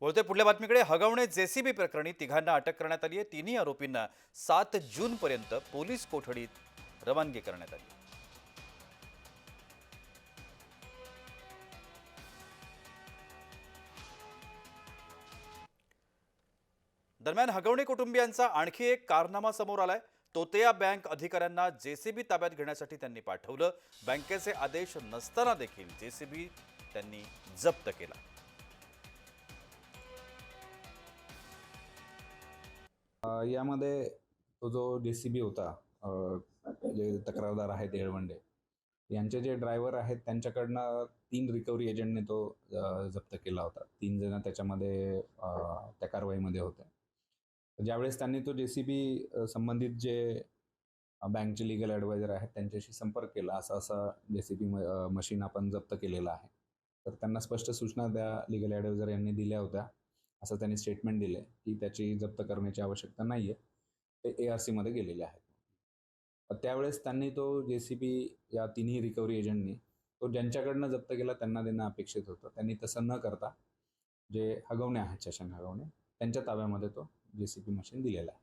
बोलतोय पुढल्या बातमीकडे. हगवणे जेसीबी प्रकरणी तिघांना अटक करण्यात आली आहे. तिन्ही आरोपींना 7 जून पर्यंत पोलीस कोठडीत रवानगी करण्यात आली. दरम्यान हगवणे कुटुंबियांचा आणखी एक कारनामा समोर आलाय. तोतेया बँक अधिकाऱ्यांना जेसीबी ताब्यात घेण्यासाठी त्यांनी पाठवलं. बँकेचे आदेश नसताना देखील जेसीबी त्यांनी जप्त केला. यामध्ये तो जो JCB होता, जे तक्रारदार आहेत येळवंडे यांचे जे ड्रायव्हर आहेत त्यांच्याकडनं 3 रिकव्हरी एजंटने तो जप्त केला होता. 3 जण त्याच्यामध्ये त्या कारवाईमध्ये होते. ज्यावेळेस त्यांनी तो JCB संबंधित जे बँकचे लीगल ॲडवायझर आहेत त्यांच्याशी संपर्क केला, असं JCB मशीन आपण जप्त केलेलं आहे. तर त्यांना स्पष्ट सूचना त्या लीगल ॲडवायझर यांनी दिल्या होत्या. असं त्यांनी स्टेटमेंट दिले की त्याची जप्त करण्याची आवश्यकता नाही आहे. ते ARCमध्ये गेलेले आहेत. त्यावेळेस त्यांनी तो JCB या तिन्ही रिकव्हरी एजंटनी तो ज्यांच्याकडनं जप्त केला त्यांना देणं अपेक्षित होतं. त्यांनी तसं न करता जे हगवणे आहेत, शशांक हगवणे, त्यांच्या ताब्यामध्ये तो JCB मशीन दिलेला आहे.